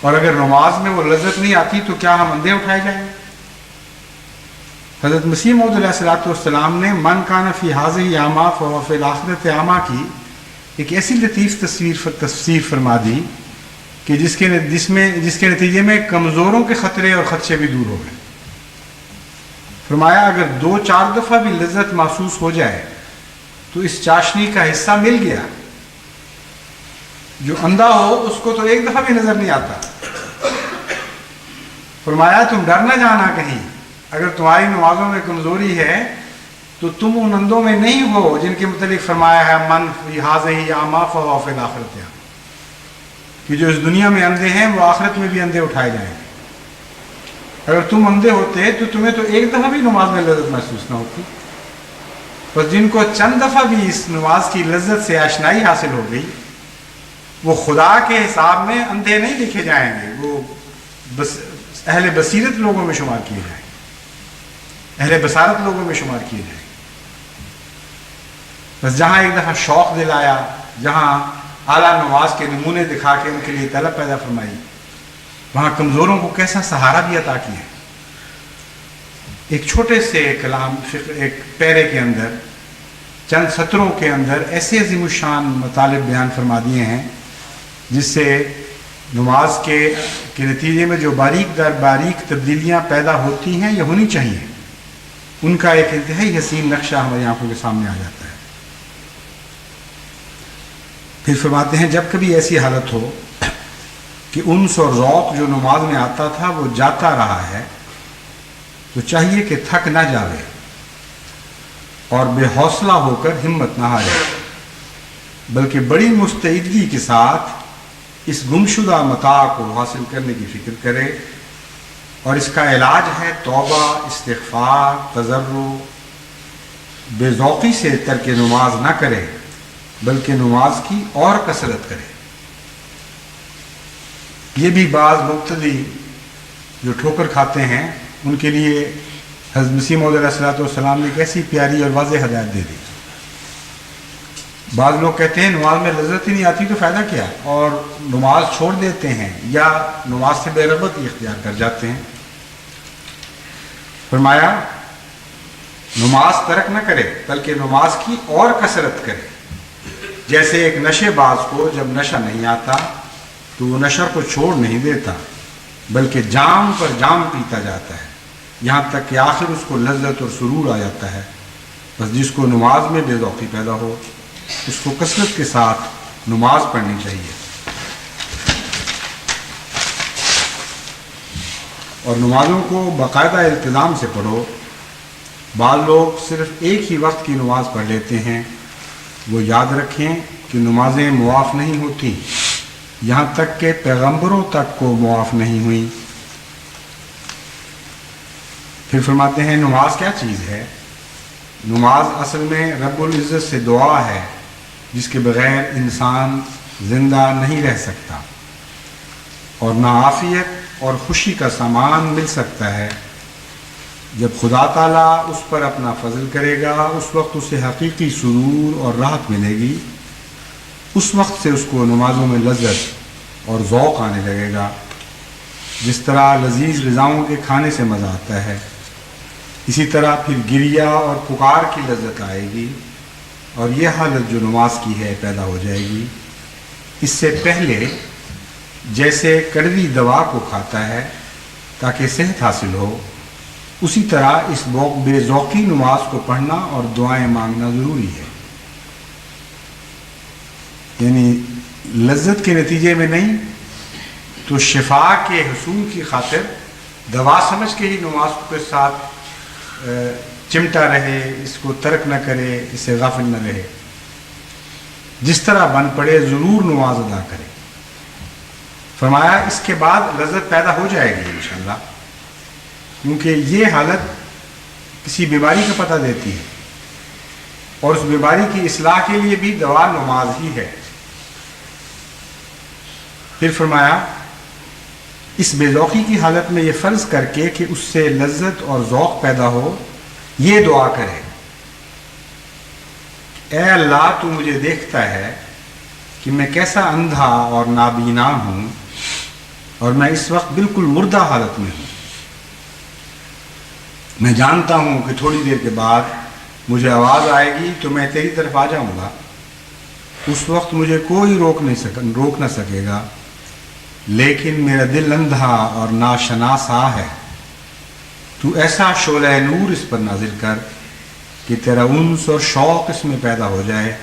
اور اگر نماز میں وہ لذت نہیں آتی تو کیا ہم اندھے اٹھائے جائیں گے؟ حضرت مسیح موعود علیہ السلام نے من کان فی ہذہ اعمی فہو فی الآخرۃ اعمی کی ایک ایسی لطیف تفسیر فرما دی کہ جس کے نتیجے میں کمزوروں کے خطرے اور خدشے بھی دور ہو گئے. فرمایا اگر 2-4 دفعہ بھی لذت محسوس ہو جائے تو اس چاشنی کا حصہ مل گیا. جو اندھا ہو اس کو تو ایک دفعہ بھی نظر نہیں آتا. فرمایا تم ڈر نہ جانا کہیں، اگر تمہاری نمازوں میں کمزوری ہے تو تم ان اندھوں میں نہیں ہو جن کے متعلق فرمایا ہے من فی ہذہ اعمی فہو فی الآخرۃ اعمی، کہ جو اس دنیا میں اندھے ہیں وہ آخرت میں بھی اندھے اٹھائے جائیں گے. اگر تم اندھے ہوتے تو تمہیں تو ایک دفعہ بھی نماز میں لذت محسوس نہ ہوتی. بس جن کو چند دفعہ بھی اس نماز کی لذت سے آشنائی حاصل ہو گئی وہ خدا کے حساب میں اندھے نہیں لکھے جائیں گے، وہ اہل بصیرت لوگوں میں شمار کیے جائیں گے، اہل بصارت لوگوں میں شمار کیے جائیں گے. بس جہاں ایک دفعہ شوق دلایا، جہاں اعلیٰ نماز کے نمونے دکھا کے ان کے لیے طلب پیدا فرمائی، وہاں کمزوروں کو کیسا سہارا بھی عطا کیا. ایک چھوٹے سے کلام ایک پیرے کے اندر چند سطروں کے اندر ایسے عظیم الشان مطالب بیان فرما دیے ہیں جس سے نماز کے نتیجے میں جو باریک در باریک تبدیلیاں پیدا ہوتی ہیں یا ہونی چاہیے، ان کا ایک انتہائی حسین نقشہ ہماری آنکھوں کے سامنے آ جاتا ہے. پھر فرماتے ہیں جب کبھی ایسی حالت ہو کہ انس اور ذوق جو نماز میں آتا تھا وہ جاتا رہا ہے تو چاہیے کہ تھک نہ جاوے اور بے حوصلہ ہو کر ہمت نہ ہارے، بلکہ بڑی مستعدی کے ساتھ اس گمشدہ متاع کو حاصل کرنے کی فکر کرے. اور اس کا علاج ہے توبہ، استغفار، تضرع. بے ذوقی سے ترک نماز نہ کرے بلکہ نماز کی اور کثرت کرے. یہ بھی بعض مبتدی جو ٹھوکر کھاتے ہیں ان کے لیے حضرت مسیح موعود علیہ الصلوۃ والسلام نے کیسی پیاری اور واضح ہدایت دے دی. بعض لوگ کہتے ہیں نماز میں لذت ہی نہیں آتی تو فائدہ کیا، اور نماز چھوڑ دیتے ہیں یا نماز سے بے رغبتی اختیار کر جاتے ہیں. فرمایا نماز ترک نہ کرے بلکہ نماز کی اور کثرت کرے. جیسے ایک نشے باز کو جب نشہ نہیں آتا تو وہ نشہ کو چھوڑ نہیں دیتا بلکہ جام پر جام پیتا جاتا ہے یہاں تک کہ آخر اس کو لذت اور سرور آ جاتا ہے. بس جس کو نماز میں بے ذوقی پیدا ہو اس کو کثرت کے ساتھ نماز پڑھنی چاہیے، اور نمازوں کو باقاعدہ التزام سے پڑھو. بعض لوگ صرف ایک ہی وقت کی نماز پڑھ لیتے ہیں. وہ یاد رکھیں کہ نمازیں معاف نہیں ہوتی یہاں تک کہ پیغمبروں تک کو معاف نہیں ہوئی. پھر فرماتے ہیں نماز کیا چیز ہے؟ نماز اصل میں رب العزت سے دعا ہے جس کے بغیر انسان زندہ نہیں رہ سکتا، اور نہ عافیت اور خوشی کا سامان مل سکتا ہے. جب خدا تعالیٰ اس پر اپنا فضل کرے گا اس وقت اسے حقیقی سرور اور راحت ملے گی. اس وقت سے اس کو نمازوں میں لذت اور ذوق آنے لگے گا. جس طرح لذیذ غذاؤں کے کھانے سے مزہ آتا ہے اسی طرح پھر گریا اور پکار کی لذت آئے گی، اور یہ حالت جو نماز کی ہے پیدا ہو جائے گی. اس سے پہلے جیسے کڑوی دوا کو کھاتا ہے تاکہ صحت حاصل ہو، اسی طرح اس بے ذوقی نماز کو پڑھنا اور دعائیں مانگنا ضروری ہے. یعنی لذت کے نتیجے میں نہیں تو شفا کے حصول کی خاطر دوا سمجھ کے ہی نماز کے ساتھ چمٹا رہے، اس کو ترک نہ کرے، اس سے غافل نہ رہے. جس طرح بن پڑے ضرور نماز ادا کرے. فرمایا اس کے بعد لذت پیدا ہو جائے گی انشاءاللہ، کیونکہ یہ حالت کسی بیماری کا پتہ دیتی ہے، اور اس بیماری کی اصلاح کے لیے بھی دوا نماز ہی ہے. پھر فرمایا اس بے ذوقی کی حالت میں یہ فرض کر کے کہ اس سے لذت اور ذوق پیدا ہو یہ دعا کرے: اے اللہ تو مجھے دیکھتا ہے کہ میں کیسا اندھا اور نابینا ہوں، اور میں اس وقت بالکل مردہ حالت میں ہوں. میں جانتا ہوں کہ تھوڑی دیر کے بعد مجھے آواز آئے گی تو میں تیری طرف آ جاؤں گا. اس وقت مجھے کوئی روک نہ سکے گا، لیکن میرا دل اندھا اور ناشناسا ہے. تو ایسا شعلہ نور اس پر نازل کر کہ تیرا انس اور شوق اس میں پیدا ہو جائے.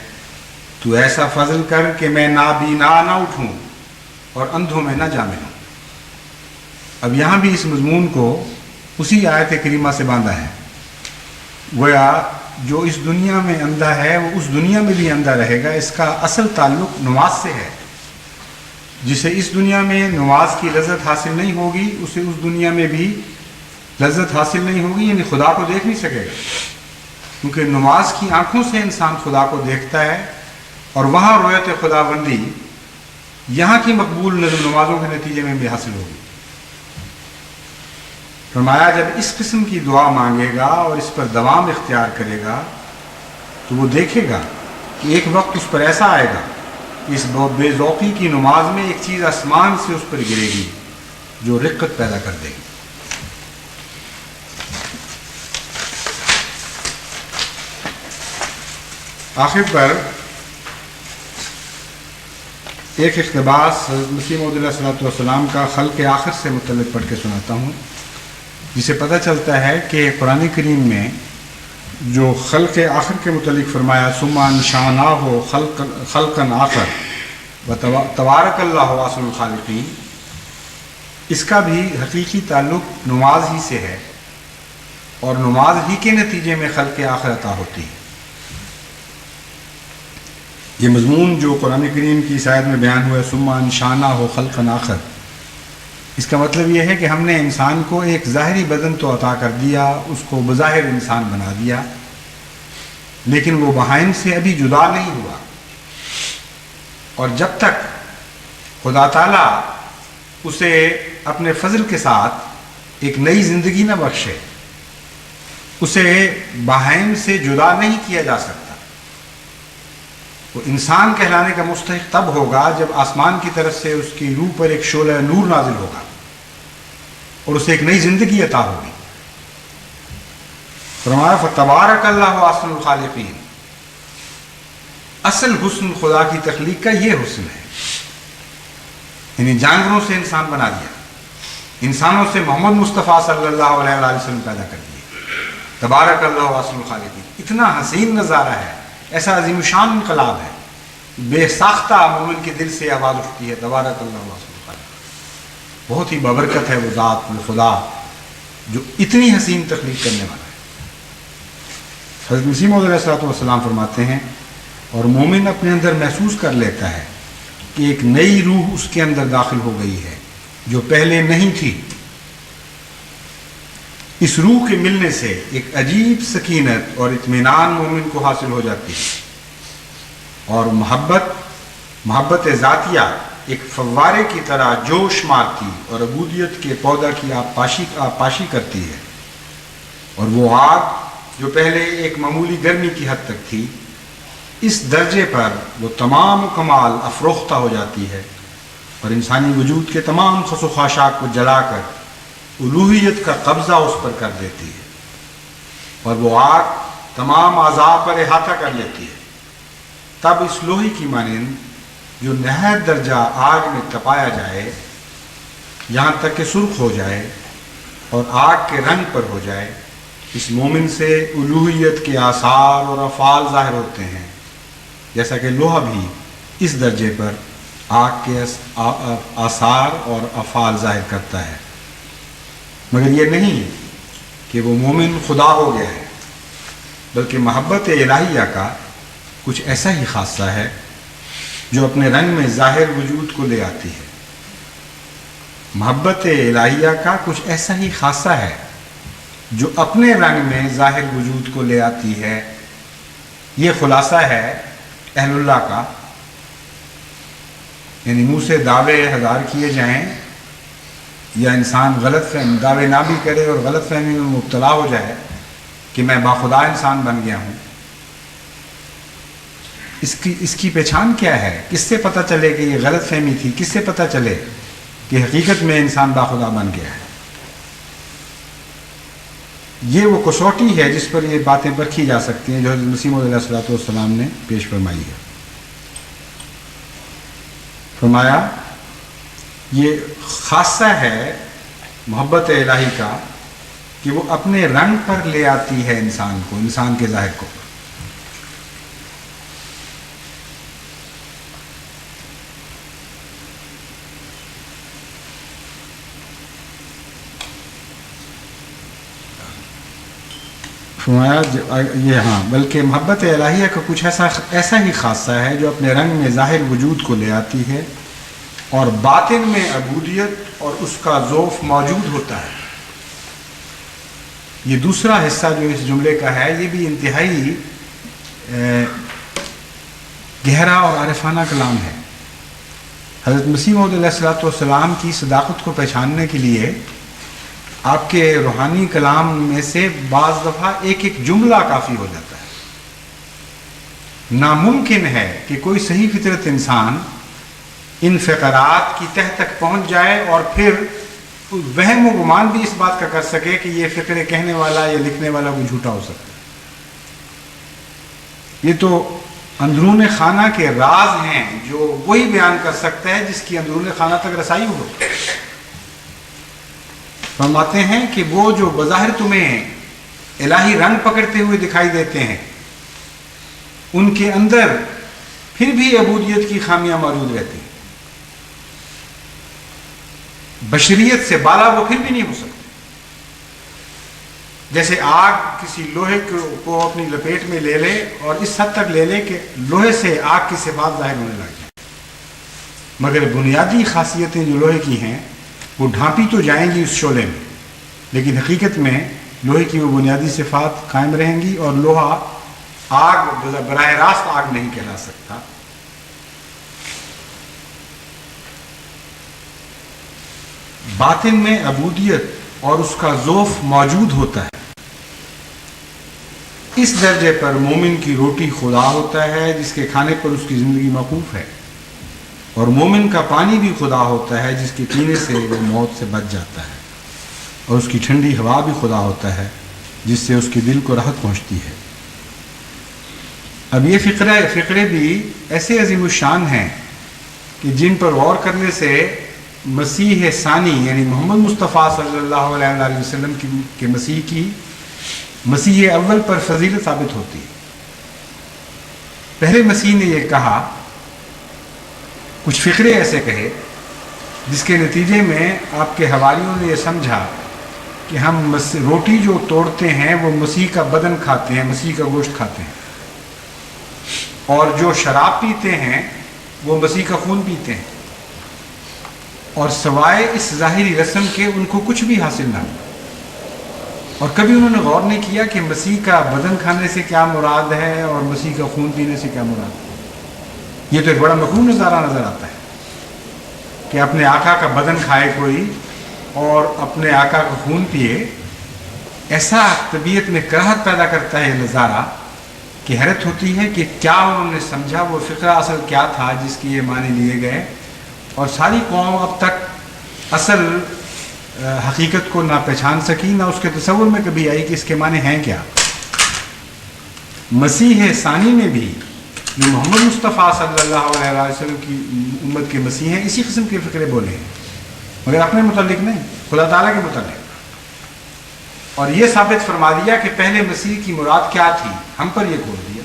تو ایسا فضل کر کہ میں نابینا نہ اٹھوں اور اندھوں میں نہ جا ملوں. اب یہاں بھی اس مضمون کو اسی آیت کریمہ سے باندھا ہے. گویا جو اس دنیا میں اندھا ہے وہ اس دنیا میں بھی اندھا رہے گا. اس کا اصل تعلق نماز سے ہے. جسے اس دنیا میں نماز کی لذت حاصل نہیں ہوگی اسے اس دنیا میں بھی لذت حاصل نہیں ہوگی، یعنی خدا کو دیکھ نہیں سکے گا. کیونکہ نماز کی آنکھوں سے انسان خدا کو دیکھتا ہے، اور وہاں رویت خدا بندی یہاں کی مقبول نمازوں کے نتیجے میں بھی حاصل ہوگی. فرمایا جب اس قسم کی دعا مانگے گا اور اس پر دوام اختیار کرے گا تو وہ دیکھے گا کہ ایک وقت اس پر ایسا آئے گا کہ اس بے ذوقی کی نماز میں ایک چیز آسمان سے اس پر گرے گی جو رقت پیدا کر دے گی. آخر پر ایک اقتباس حضرت مسیح موعود علیہ الصلوۃ والسلام کا خلق آخر سے متعلق پڑھ کے سناتا ہوں، جسے پتہ چلتا ہے کہ قرآن کریم میں جو خلق آخر کے متعلق فرمایا ثم انشأناہ خلقا آخر و تبارک اللہ احسن الخالقین، اس کا بھی حقیقی تعلق نماز ہی سے ہے، اور نماز ہی کے نتیجے میں خلق آخر عطا ہوتی ہے. یہ مضمون جو قرآن کریم کی اس آیت میں بیان ہوا ہے ثم انشأناہ خلقا آخر، اس کا مطلب یہ ہے کہ ہم نے انسان کو ایک ظاہری بدن تو عطا کر دیا، اس کو بظاہر انسان بنا دیا، لیکن وہ بہائم سے ابھی جدا نہیں ہوا. اور جب تک خدا تعالیٰ اسے اپنے فضل کے ساتھ ایک نئی زندگی نہ بخشے، اسے بہائم سے جدا نہیں کیا جا سکتا۔ وہ انسان کہلانے کا مستحق تب ہوگا جب آسمان کی طرف سے اس کی روح پر ایک شعلہ نور نازل ہوگا اور اسے ایک نئی زندگی عطا ہوگی۔ فرمایا فتبارک اللہ احسن الخالقین، اصل حسن خدا کی تخلیق کا یہ حسن ہے، یعنی جانوروں سے انسان بنا دیا، انسانوں سے محمد مصطفیٰ صلی اللہ علیہ وآلہ وسلم پیدا کر دیے۔ تبارک اللہ احسن الخالقین، اتنا حسین نظارہ ہے، ایسا عظیم الشان انقلاب ہے، بے ساختہ مومن کے دل سے آواز اٹھتی ہے تبارک اللہ احسن الخالقین۔ بہت ہی بابرکت ہے وہ ذات، وہ خدا جو اتنی حسین تخلیق کرنے والا ہے۔ حضرت مسیح موعود علیہ الصلوۃ والسلام فرماتے ہیں اور مومن اپنے اندر محسوس کر لیتا ہے کہ ایک نئی روح اس کے اندر داخل ہو گئی ہے جو پہلے نہیں تھی۔ اس روح کے ملنے سے ایک عجیب سکینت اور اطمینان مومن کو حاصل ہو جاتی ہے، اور محبت ذاتیہ ایک فوارے کی طرح جوش مارتی اور عبودیت کے پودا کی آبپاشی کرتی ہے، اور وہ آگ جو پہلے ایک معمولی گرمی کی حد تک تھی، اس درجے پر وہ تمام کمال افروختہ ہو جاتی ہے اور انسانی وجود کے تمام خس و خاشاک کو جلا کر الوہیت کا قبضہ اس پر کر دیتی ہے، اور وہ آگ تمام اعضاء پر احاطہ کر لیتی ہے۔ تب اس لوہے کی مانند جو نہایت درجہ آگ میں تپایا جائے یہاں تک کہ سرخ ہو جائے اور آگ کے رنگ پر ہو جائے، اس مومن سے الوہیت کے آثار اور افعال ظاہر ہوتے ہیں، جیسا کہ لوہا بھی اس درجے پر آگ کے آثار اور افعال ظاہر کرتا ہے۔ مگر یہ نہیں کہ وہ مومن خدا ہو گیا ہے، بلکہ محبت الہیہ کا کچھ ایسا ہی خاصہ ہے جو اپنے رنگ میں ظاہر وجود کو لے آتی ہے۔ محبت الہیہ کا کچھ ایسا ہی خاصہ ہے جو اپنے رنگ میں ظاہر وجود کو لے آتی ہے۔ یہ خلاصہ ہے اہل اللہ کا، یعنی منہ سے دعوے ہزار کیے جائیں یا انسان غلط فہم دعوے نہ بھی کرے اور غلط فہمی میں مبتلا ہو جائے کہ میں باخدا انسان بن گیا ہوں، اس کی پہچان کیا ہے؟ کس سے پتہ چلے کہ یہ غلط فہمی تھی؟ کس سے پتہ چلے کہ حقیقت میں انسان باخدا بن گیا ہے؟ یہ وہ کسوٹی ہے جس پر یہ باتیں پرکھی جا سکتی ہیں جو حضرت مسیح موعود علیہ الصلوۃ والسلام نے پیش فرمائی ہے۔ فرمایا یہ خاصہ ہے محبت الہی کا کہ وہ اپنے رنگ پر لے آتی ہے انسان کو، انسان کے ظاہر کو۔ فرمایا یہ بلکہ محبت الہیہ کا کچھ ایسا ہی خاصہ ہے جو اپنے رنگ میں ظاہر وجود کو لے آتی ہے اور باطن میں عبودیت اور اس کا ذوف موجود ہوتا ہے۔ یہ دوسرا حصہ جو اس جملے کا ہے یہ بھی انتہائی گہرا اور عارفانہ کلام ہے۔ حضرت مسیح موعود علیہ الصلوۃ والسلام کی صداقت کو پہچاننے کے لیے آپ کے روحانی کلام میں سے بعض دفعہ ایک جملہ کافی ہو جاتا ہے۔ ناممکن ہے کہ کوئی صحیح فطرت انسان ان فقرات کی تہ تک پہنچ جائے اور پھر وہم و گمان بھی اس بات کا کر سکے کہ یہ فقرے کہنے والا یا لکھنے والا کوئی جھوٹا ہو سکتا ہے۔ یہ تو اندرون خانہ کے راز ہیں جو وہی بیان کر سکتا ہے جس کی اندرون خانہ تک رسائی ہو۔ فرماتے ہیں کہ وہ جو بظاہر تمہیں الہی رنگ پکڑتے ہوئے دکھائی دیتے ہیں ان کے اندر پھر بھی عبودیت کی خامیاں موجود رہتی ہیں، بشریت سے بالا وہ پھر بھی نہیں ہو سکتے۔ جیسے آگ کسی لوہے کو اپنی لپیٹ میں لے لے اور اس حد تک لے لے کہ لوہے سے آگ کی صفات ظاہر ہونے لگ جائیں، مگر بنیادی خاصیتیں جو لوہے کی ہیں وہ ڈھانپی تو جائیں گی اس شعلے میں، لیکن حقیقت میں لوہے کی وہ بنیادی صفات قائم رہیں گی اور لوہا آگ براہ راست آگ نہیں کہلا سکتا۔ باطن میں عبودیت اور اس کا ذوف موجود ہوتا ہے، اس درجے پر مومن کی روٹی خدا ہوتا ہے جس کے کھانے پر اس کی زندگی موقوف ہے، اور مومن کا پانی بھی خدا ہوتا ہے جس کے پینے سے وہ موت سے بچ جاتا ہے، اور اس کی ٹھنڈی ہوا بھی خدا ہوتا ہے جس سے اس کے دل کو راحت پہنچتی ہے۔ اب یہ فقرے بھی ایسے عظیم الشان ہیں کہ جن پر غور کرنے سے مسیح ثانی یعنی محمد مصطفیٰ صلی اللہ علیہ وسلم کے مسیح اول پر فضیلت ثابت ہوتی ہے۔ پہلے مسیح نے یہ کہا، کچھ فقرے ایسے کہے جس کے نتیجے میں آپ کے حواریوں نے یہ سمجھا کہ ہم روٹی جو توڑتے ہیں وہ مسیح کا بدن کھاتے ہیں، مسیح کا گوشت کھاتے ہیں، اور جو شراب پیتے ہیں وہ مسیح کا خون پیتے ہیں، اور سوائے اس ظاہری رسم کے ان کو کچھ بھی حاصل نہ ہو۔ اور کبھی انہوں نے غور نہیں کیا کہ مسیح کا بدن کھانے سے کیا مراد ہے اور مسیح کا خون پینے سے کیا مراد ہے۔ یہ تو ایک بڑا مخوف نظارہ نظر آتا ہے کہ اپنے آقا کا بدن کھائے کوئی اور اپنے آقا کا خون پیے۔ ایسا طبیعت میں کراہت پیدا کرتا ہے یہ نظارہ کہ حیرت ہوتی ہے کہ کیا انہوں نے سمجھا، وہ فقرہ اصل کیا تھا جس کی یہ معنی لیے گئے، اور ساری قوم اب تک اصل حقیقت کو نہ پہچان سکی، نہ اس کے تصور میں کبھی آئی کہ اس کے معنی ہیں کیا۔ مسیح ثانی میں بھی جو محمد مصطفیٰ صلی اللہ علیہ وسلم کی امت کے مسیح ہیں، اسی قسم کے فقرے بولے ہیں، مگر اپنے متعلق نہیں، خدا تعالیٰ کے متعلق، اور یہ ثابت فرما دیا کہ پہلے مسیح کی مراد کیا تھی، ہم پر یہ کھول دیا۔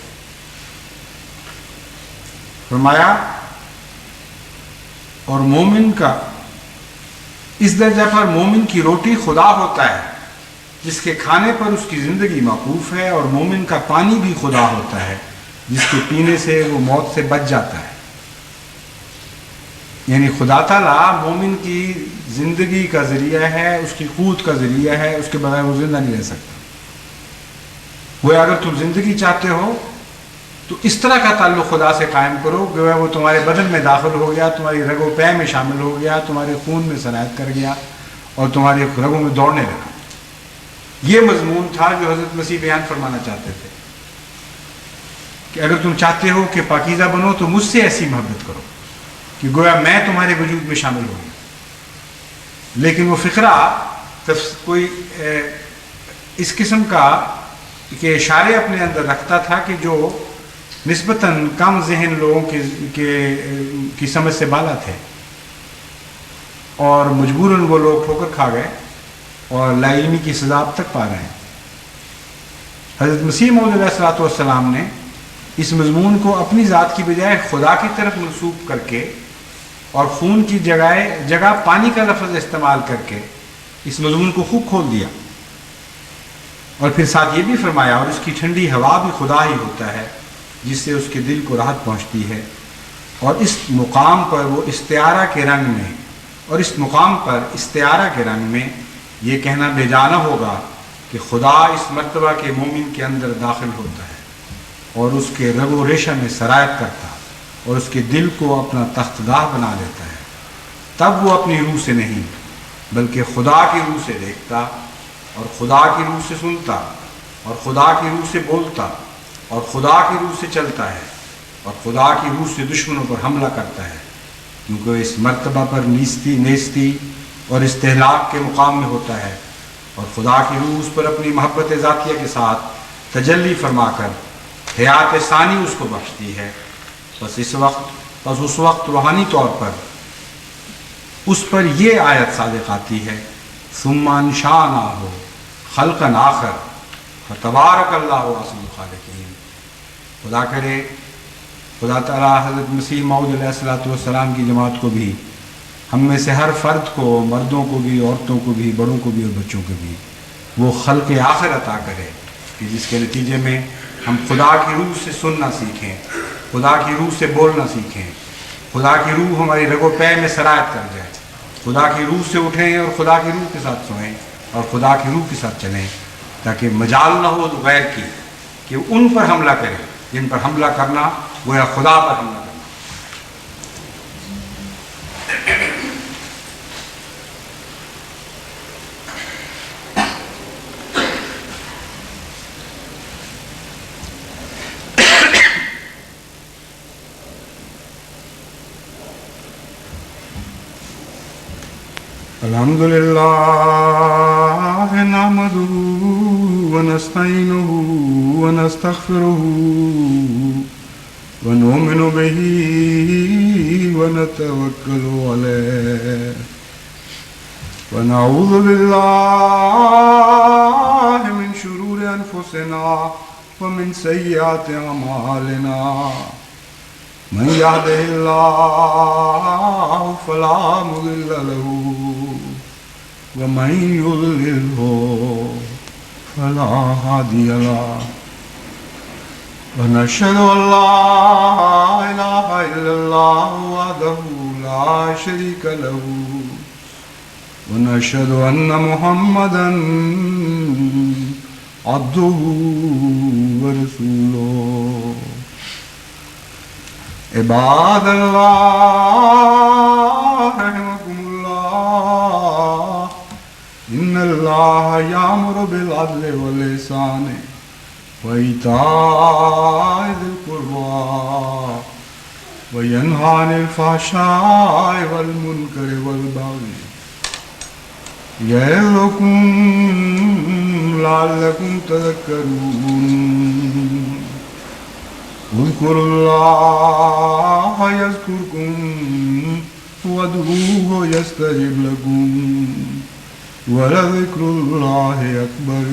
فرمایا اور مومن کا اس درجہ پر مومن کی روٹی خدا ہوتا ہے جس کے کھانے پر اس کی زندگی موقوف ہے، اور مومن کا پانی بھی خدا ہوتا ہے جس کے پینے سے وہ موت سے بچ جاتا ہے۔ یعنی خدا تعالیٰ مومن کی زندگی کا ذریعہ ہے، اس کی قوت کا ذریعہ ہے، اس کے بغیر وہ زندہ نہیں رہ سکتا۔ وہ اگر تم زندگی چاہتے ہو تو اس طرح کا تعلق خدا سے قائم کرو کہ وہ تمہارے بدن میں داخل ہو گیا، تمہاری رگ و پے میں شامل ہو گیا، تمہارے خون میں سرایت کر گیا اور تمہارے رگوں میں دوڑنے لگا۔ یہ مضمون تھا جو حضرت مسیح بیان فرمانا چاہتے تھے کہ اگر تم چاہتے ہو کہ پاکیزہ بنو تو مجھ سے ایسی محبت کرو کہ گویا میں تمہارے وجود میں شامل ہو گیا۔ لیکن وہ فقرہ کوئی اس قسم کا کہ اشارے اپنے اندر رکھتا تھا کہ جو نسبتاً کم ذہن لوگوں کی سمجھ سے بالا تھے، اور مجبوراً وہ لوگ ٹھوکر کھا گئے اور لا علمی کی سزا اب تک پا رہے ہیں۔ حضرت مسیح موعود علیہ الصلوۃ والسلام نے اس مضمون کو اپنی ذات کی بجائے خدا کی طرف منسوب کر کے اور خون کی جگہ پانی کا لفظ استعمال کر کے اس مضمون کو خوب کھول دیا، اور پھر ساتھ یہ بھی فرمایا اور اس کی ٹھنڈی ہوا بھی خدا ہی ہوتا ہے جس سے اس کے دل کو راحت پہنچتی ہے۔ اور اس مقام پر وہ استعارہ کے رنگ میں یہ کہنا بے جانا ہوگا کہ خدا اس مرتبہ کے مومن کے اندر داخل ہوتا ہے اور اس کے رگ و ریشہ میں سرایت کرتا اور اس کے دل کو اپنا تخت گاہ بنا لیتا ہے۔ تب وہ اپنی روح سے نہیں بلکہ خدا کی روح سے دیکھتا اور خدا کی روح سے سنتا اور خدا کی روح سے بولتا اور خدا کی روح سے چلتا ہے اور خدا کی روح سے دشمنوں پر حملہ کرتا ہے، کیونکہ وہ اس مرتبہ پر نیستی اور استہلاک کے مقام میں ہوتا ہے، اور خدا کی روح اس پر اپنی محبت ذاتیہ کے ساتھ تجلی فرما کر حیات ثانی اس کو بخشتی ہے۔ بس اس وقت روحانی طور پر اس پر یہ آیت صادق آتی ہے، ثم انشأناہ خلقا آخر فتبارک اللہ احسن الخالقین۔ خدا کرے خدا تعالیٰ حضرت مسیح موعود علیہ السلام کی جماعت کو بھی، ہم میں سے ہر فرد کو، مردوں کو بھی، عورتوں کو بھی، بڑوں کو بھی اور بچوں کو بھی وہ خلق آخر عطا کرے کہ جس کے نتیجے میں ہم خدا کی روح سے سننا سیکھیں، خدا کی روح سے بولنا سیکھیں، خدا کی روح ہماری رگ و پے میں سرایت کر جائے، خدا کی روح سے اٹھیں اور خدا کی روح کے ساتھ سوئیں اور خدا کی روح کے ساتھ چلیں، تاکہ مجال نہ ہو غیر کی کہ ان پر حملہ کریں جن پر حملہ کرنا گویا خدا پر حملہ کرنا۔ الحمد لله نحمده ونستعينه ونستغفره ونؤمن به ونتوكل عليه ونعوذ بالله من شرور أنفسنا ومن سيئات أعمالنا من يهده الله فلا مضل له ومن يضلله فلا هادي له ونشهد أن لا إله إلا الله وحده لا شريك له ونشهد أن محمدا عبده ورسوله عباد الله رحمكم الله إن الله يأمر بالعدل والإحسان وإيتاء ذي القربى وينهى عن الفحشاء والمنكر والبغي يعظكم لعلكم تذكرون اذكروا الله يذكركم وادعوه يستجب لكم ولذكر الله أكبر